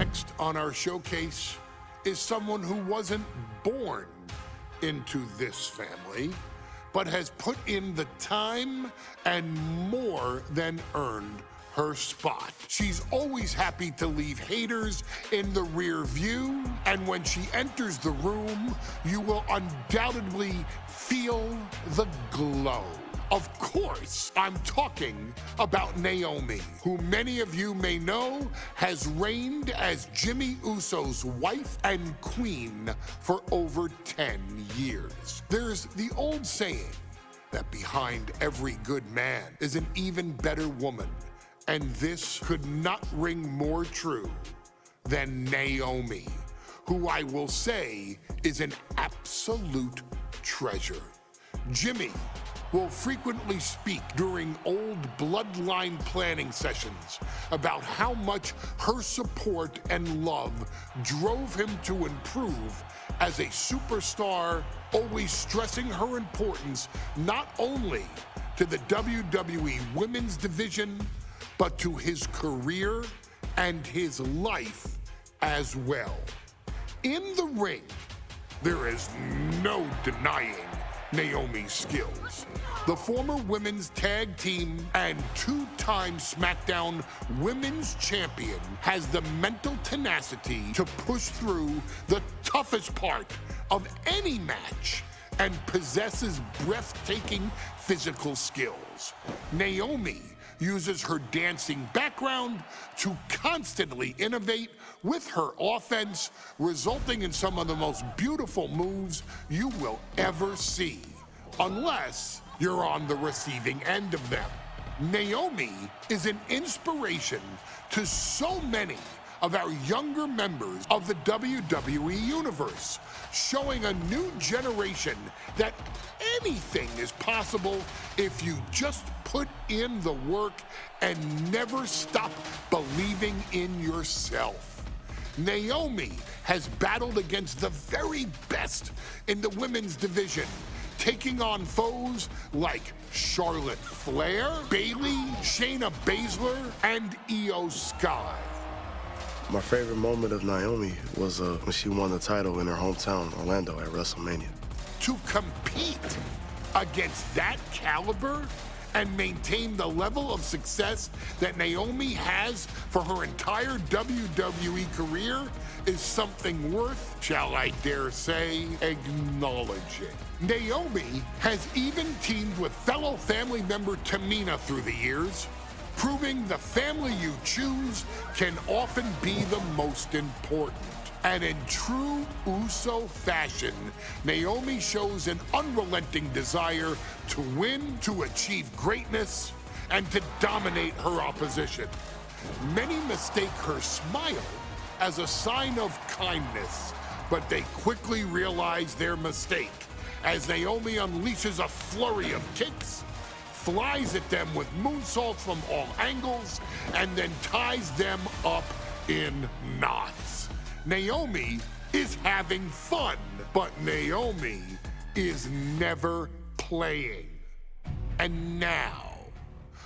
Next on our showcase is someone who wasn't born into this family, but has put in the time and more than earned her spot. She's always happy to leave haters in the rear view, and when she enters the room, you will undoubtedly feel the glow. Of course, I'm talking about Naomi, who many of you may know has reigned as Jimmy Uso's wife and queen for over 10 years. There's the old saying that behind every good man is an even better woman, and this could not ring more true than Naomi, who I will say is an absolute treasure. Jimmy will frequently speak during old bloodline planning sessions about how much her support and love drove him to improve as a superstar, always stressing her importance not only to the WWE Women's Division, but to his career and his life as well. In the ring, there is no denying Naomi's skills. The former women's tag team and two-time SmackDown Women's Champion has the mental tenacity to push through the toughest part of any match and possesses breathtaking physical skills. Naomi uses her dancing background to constantly innovate with her offense, resulting in some of the most beautiful moves you will ever see, unless you're on the receiving end of them. Naomi is an inspiration to so many of our younger members of the WWE Universe, showing a new generation that anything is possible if you just put in the work and never stop believing in yourself. Naomi has battled against the very best in the women's division, taking on foes like Charlotte Flair, Bayley, Shayna Baszler, and Io Sky. My favorite moment of Naomi was when she won the title in her hometown, Orlando, at WrestleMania. To compete against that caliber and maintain the level of success that Naomi has for her entire WWE career is something worth, shall I dare say, acknowledging. Naomi has even teamed with fellow family member Tamina through the years, proving the family you choose can often be the most important. And in true Uso fashion, Naomi shows an unrelenting desire to win, to achieve greatness, and to dominate her opposition. Many mistake her smile as a sign of kindness, but they quickly realize their mistake as Naomi unleashes a flurry of kicks, flies at them with moonsaults from all angles, and then ties them up in knots. Naomi is having fun, but Naomi is never playing. And now,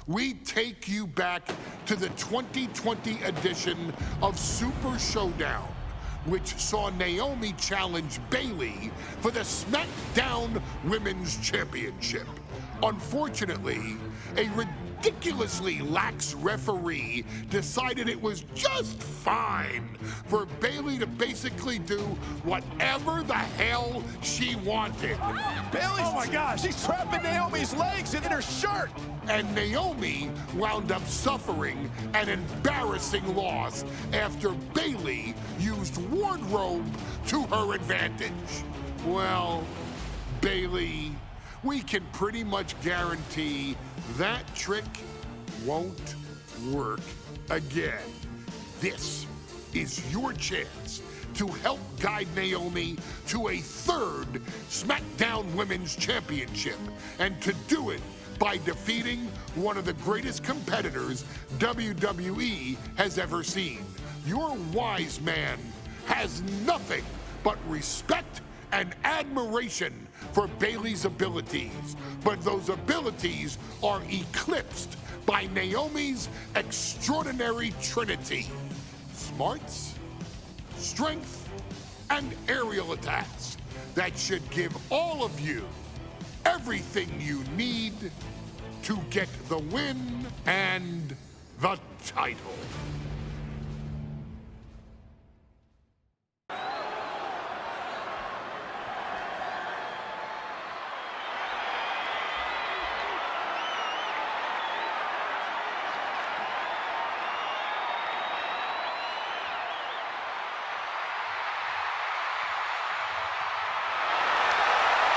we take you back to the 2020 edition of Super Showdown, which saw Naomi challenge Bayley for the SmackDown Women's Championship. Unfortunately, a ridiculously lax referee decided it was just fine for Bayley to basically do whatever the hell she wanted. Bayley's, oh my gosh, she's trapping Naomi's legs in her shirt. And Naomi wound up suffering an embarrassing loss after Bayley used wardrobe to her advantage. Well, Bayley, we can pretty much guarantee that trick won't work again. This is your chance to help guide Naomi to a third SmackDown Women's Championship, and to do it by defeating one of the greatest competitors WWE has ever seen. Your wise man has nothing but respect and admiration for Bayley's abilities, but those abilities are eclipsed by Naomi's extraordinary trinity: smarts, strength, and aerial attacks that should give all of you everything you need to get the win and the title.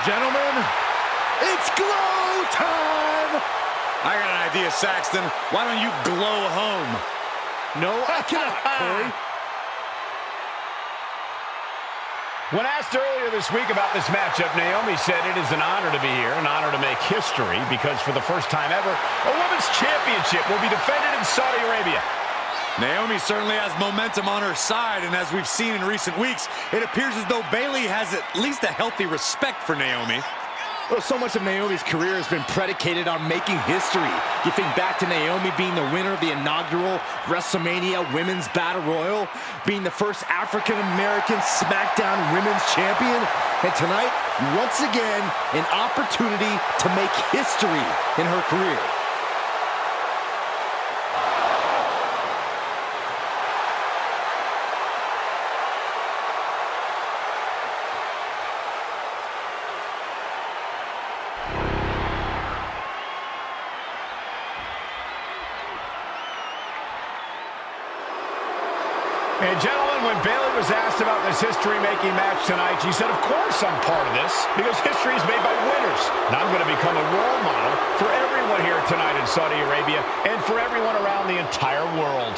Gentlemen, it's glow time! I got an idea, Saxton. Why don't you glow home? No, I cannot, Corey. When asked earlier this week about this matchup, Naomi said it is an honor to be here, an honor to make history, because for the first time ever, a women's championship will be defended in Saudi Arabia. Naomi certainly has momentum on her side, and as we've seen in recent weeks, it appears as though Bayley has at least a healthy respect for Naomi. Well, so much of Naomi's career has been predicated on making history. You think back to Naomi being the winner of the inaugural WrestleMania Women's Battle Royal, being the first African-American SmackDown Women's Champion, and tonight, once again, an opportunity to make history in her career. And gentlemen, when Bayley was asked about this history-making match tonight, she said, of course I'm part of this, because history is made by winners. And I'm going to become a role model for everyone here tonight in Saudi Arabia and for everyone around the entire world.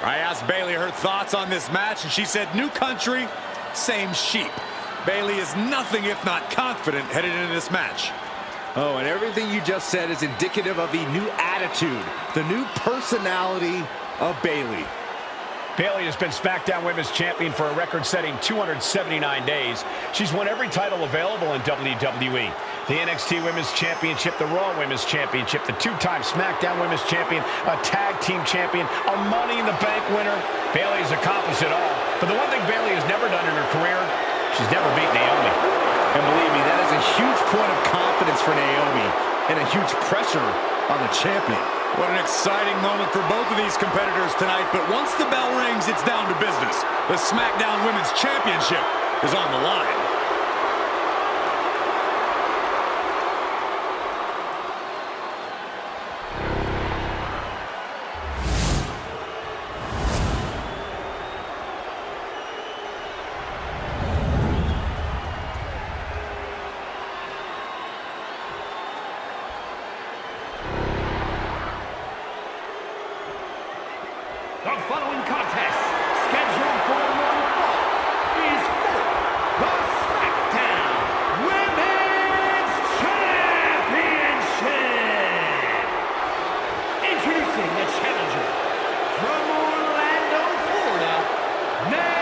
I asked Bayley her thoughts on this match, and she said, new country, same sheep. Bayley is nothing if not confident headed into this match. Oh, and everything you just said is indicative of the new attitude, the new personality of Bayley. Bayley has been SmackDown Women's Champion for a record-setting 279 days. She's won every title available in WWE. The NXT Women's Championship, the Raw Women's Championship, the two-time SmackDown Women's Champion, a Tag Team Champion, a Money in the Bank winner. Bayley's accomplished it all. But the one thing Bayley has never done in her career, she's never beat Naomi. And believe me, that is a huge point of confidence for Naomi and a huge pressure on the champion. What an exciting moment for both of these competitors tonight, but once the bell rings, it's down to business. The SmackDown Women's Championship is on the line. The following contest, scheduled for one fall, is for the SmackDown Women's Championship. Introducing the challenger from Orlando, Florida, Naomi.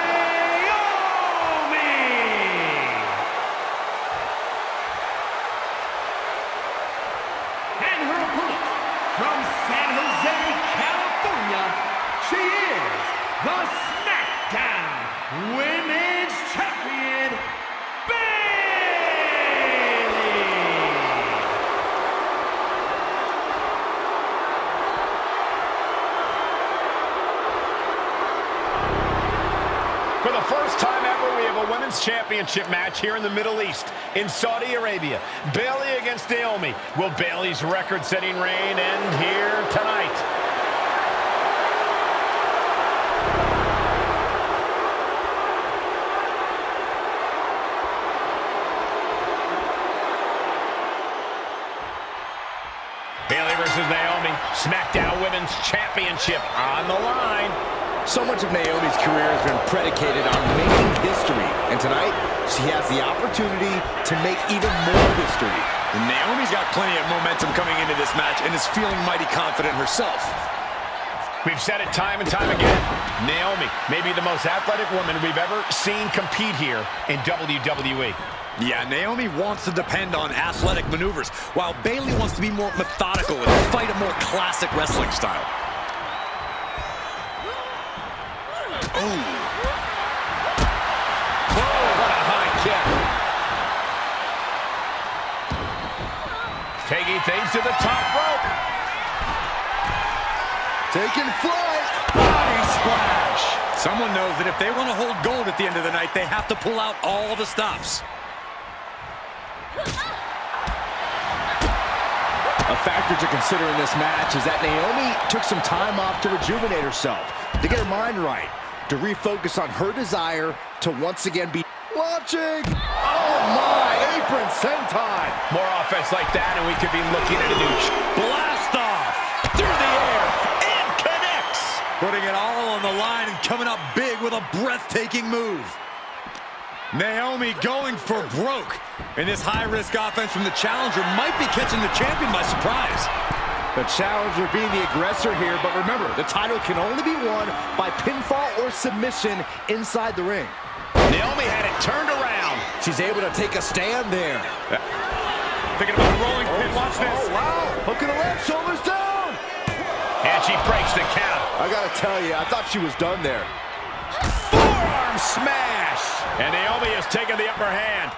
And her opponent from San Jose, California, she is the SmackDown Women's Champion, Bayley! For the first time ever, we have a Women's Championship match here in the Middle East, in Saudi Arabia. Bayley against Naomi. Will Bayley's record-setting reign end here tonight? Bayley versus Naomi, SmackDown Women's Championship on the line. So much of Naomi's career has been predicated on making history, and tonight she has the opportunity to make even more history. And Naomi's got plenty of momentum coming into this match and is feeling mighty confident herself. We've said it time and time again. Naomi may be the most athletic woman we've ever seen compete here in WWE. Yeah, Naomi wants to depend on athletic maneuvers, while Bayley wants to be more methodical and fight a more classic wrestling style. Oh. things to the top rope. Taking flight. Body splash. Someone knows that if they want to hold gold at the end of the night, they have to pull out all the stops. A factor to consider in this match is that Naomi took some time off to rejuvenate herself, to get her mind right, to refocus on her desire to once again be watching. Oh my, apron senton. More offense like that, and we could be looking at a new Blast off through the air and connects. Putting it all on the line and coming up big with a breathtaking move. Naomi going for broke. And this high-risk offense from the challenger might be catching the champion by surprise. The challenger being the aggressor here, but remember, the title can only be won by pinfall or submission inside the ring. Naomi had it turned around. She's able to take a stand there. Thinking about a rolling pin. Watch this. Oh, wow. Hook of the leg, shoulders down. And she breaks the count. I gotta tell you, I thought she was done there. Forearm smash. And Naomi has taken the upper hand.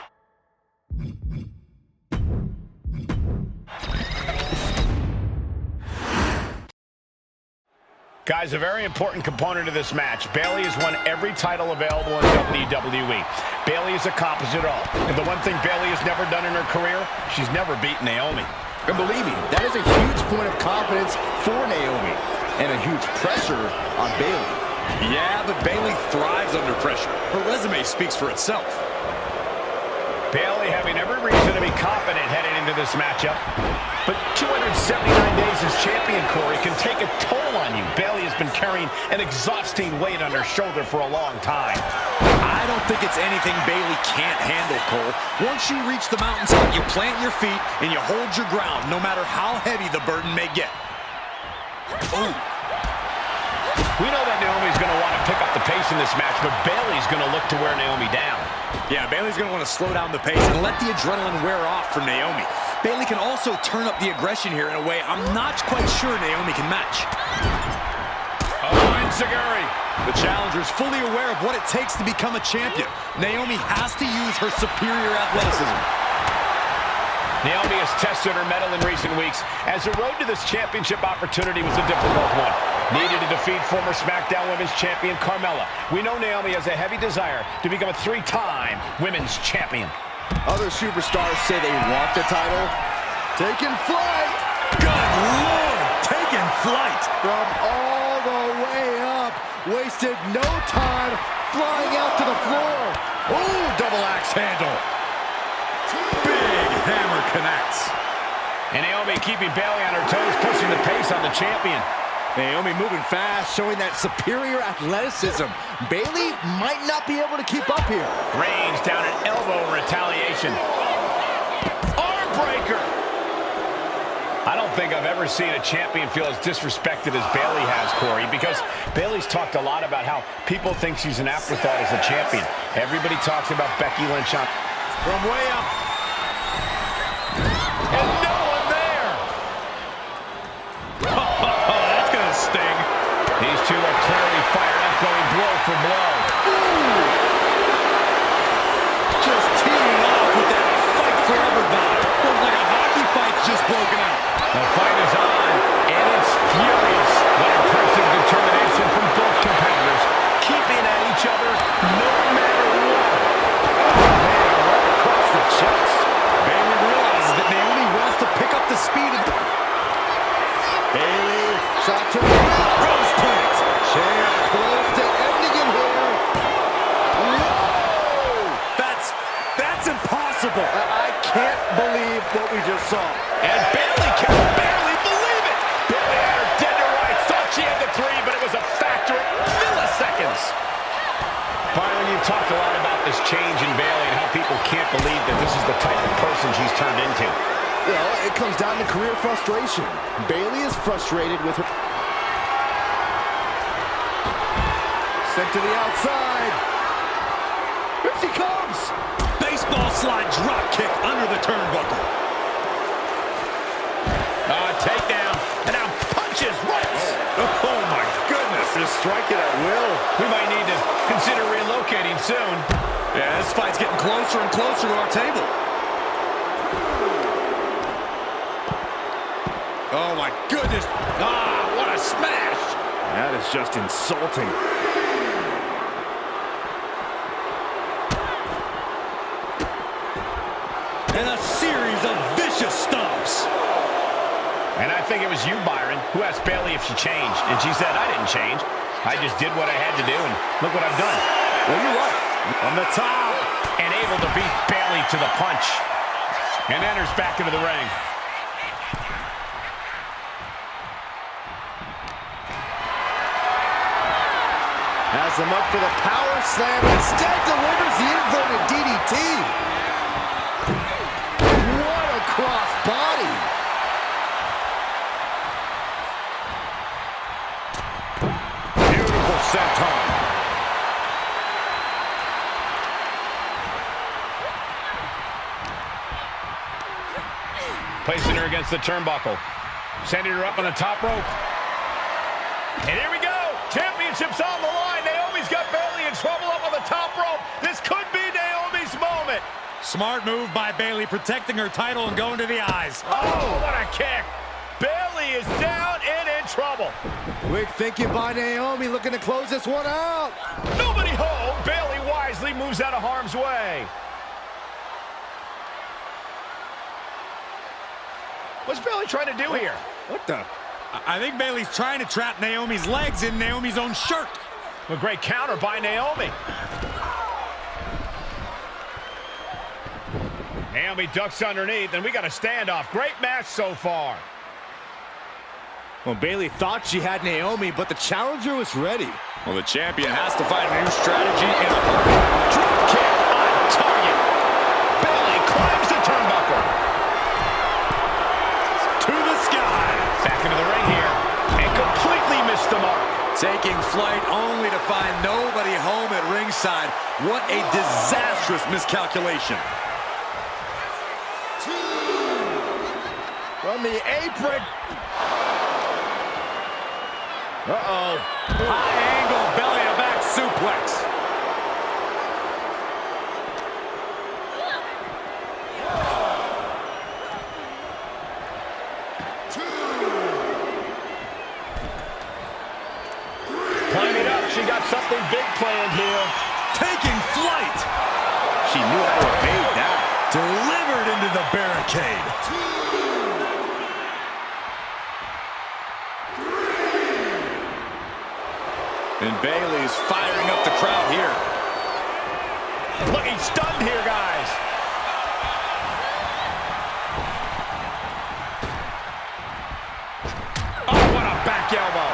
Guys, a very important component of this match. Bayley has won every title available in WWE. Bayley has accomplished it all. And the one thing Bayley has never done in her career, she's never beaten Naomi. And believe me, that is a huge point of confidence for Naomi and a huge pressure on Bayley. Yeah, but Bayley thrives under pressure. Her resume speaks for itself. Bayley having every reason to be confident heading into this matchup. But 279 days as champion, Corey, can take a toll on you. Bayley has been carrying an exhausting weight on her shoulder for a long time. I don't think it's anything Bayley can't handle, Cole. Once you reach the mountaintop, you plant your feet and you hold your ground, no matter how heavy the burden may get. Ooh. We know that Naomi's going to want to pick up the pace in this match, but Bayley's going to look to wear Naomi down. Yeah, Bayley's going to want to slow down the pace and let the adrenaline wear off for Naomi. Bayley can also turn up the aggression here in a way I'm not quite sure Naomi can match. Oh, Enziguri. The challenger is fully aware of what it takes to become a champion. Naomi has to use her superior athleticism. Naomi has tested her mettle in recent weeks, as the road to this championship opportunity was a difficult one. Needed to defeat former SmackDown Women's Champion Carmella. We know Naomi has a heavy desire to become a three-time Women's Champion. Other superstars say they want the title. Taking flight. Good Lord, taking flight. From all the way up. Wasted no time flying out to the floor. Ooh, double axe handle. Big hammer connects. And Naomi keeping Bayley on her toes, pushing the pace on the champion. Naomi moving fast, showing that superior athleticism. Bayley might not be able to keep up here. Range down an elbow in retaliation. Arm breaker. I don't think I've ever seen a champion feel as disrespected as Bayley has, Corey, because Bayley's talked a lot about how people think she's an afterthought as a champion. Everybody talks about Becky Lynch on From way up. and no one there. Oh, that's going to sting. These two are clearly fired up, going blow for blow. Just teeing off with that fight forever vibe. Looks like a hockey fight's just broken out. The fight is on, and it's furious. What impressive determination from both competitors, keeping at each other no matter what. Oh, man, right across the chest. Bayley realizes that Naomi wants to pick up the speed. Bayley, shot to the Rose point. chair, close to ending it here. Whoa! That's impossible. I can't believe what we just saw. And Bayley can barely believe it. Bayley had her dead to rights, thought she had the three, but it was a factor of milliseconds. Byron, you've talked a lot about this change in Bayley and how people can't believe that this is the type of person she's turned into. Well, it comes down to career frustration. Bayley is frustrated with her. Sent to the outside. Here she comes. Baseball slide drop kick under the turnbuckle. Takedown, and now punches right. Oh my goodness. Just striking at will. We might need to consider relocating soon. Yeah, this fight's getting closer and closer to our table. Oh, my goodness. Ah, what a smash. That is just insulting. And a series of vicious stomps. And I think it was you, Byron, who asked Bayley if she changed. And she said, I didn't change. I just did what I had to do, and look what I've done. Well, you're right. On the top, and able to beat Bayley to the punch. And enters back into the ring. Has him up for the power slam. Instead delivers the inverted DDT. What a cross body. Beautiful senton. Placing her against the turnbuckle. Sending her up on the top rope. And here we go. Championship's on the line. Naomi's got Bayley in trouble up on the top rope. This could be Naomi's moment. Smart move by Bayley, protecting her title and going to the eyes. Oh, what a kick. Bayley is down and in trouble. Quick thinking by Naomi, looking to close this one out. Nobody home. Bayley wisely moves out of harm's way. What's Bayley trying to do here? What the? I think Bayley's trying to trap Naomi's legs in Naomi's own shirt. A great counter by Naomi. Naomi ducks underneath, and we got a standoff. Great match so far. Well, Bayley thought she had Naomi, but the challenger was ready. Well, the champion has to find a new strategy in a hurry. Drop kick on target. Bayley climbs the turnbuckle. To the sky. Back into the ring here, and completely missed the mark. Taking flight only to find nobody home at ringside. What a disastrous miscalculation. From the apron. Uh-oh. High angle belly-to-back suplex. Climbing up, she got something big planned here. Taking flight. She knew how to evade that. Delivered into the barricade. And Bayley's firing up the crowd here. Looking stunned here, guys. Oh, what a back elbow.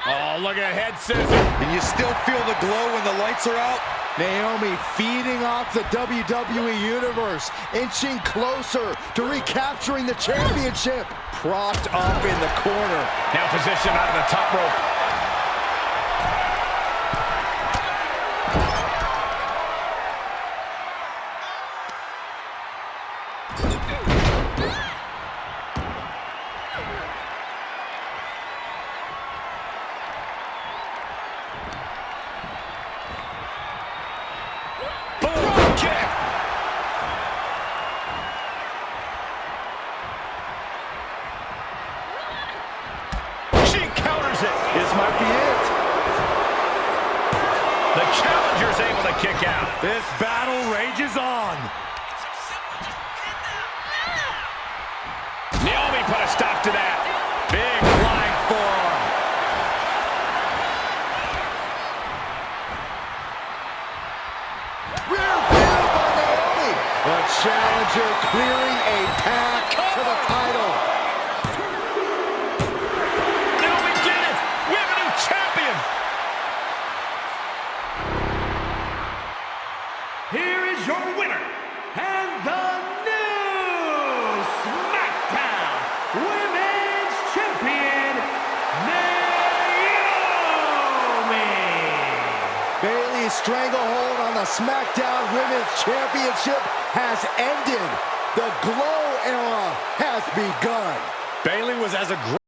Oh, look at head scissors. And you still feel the glow when the lights are out? Naomi feeding off the WWE Universe, inching closer to recapturing the championship. Propped up in the corner. Now positioned out of the top rope. This might be it. The challenger's able to kick out. This battle rages on. Naomi put a stop to that. Big flying forearm. Rear view by Naomi. The challenger clearing a path to the title. Here is your winner, and the new SmackDown Women's Champion, Naomi! Bayley's stranglehold on the SmackDown Women's Championship has ended. The Glow era has begun. Bayley was as aggressive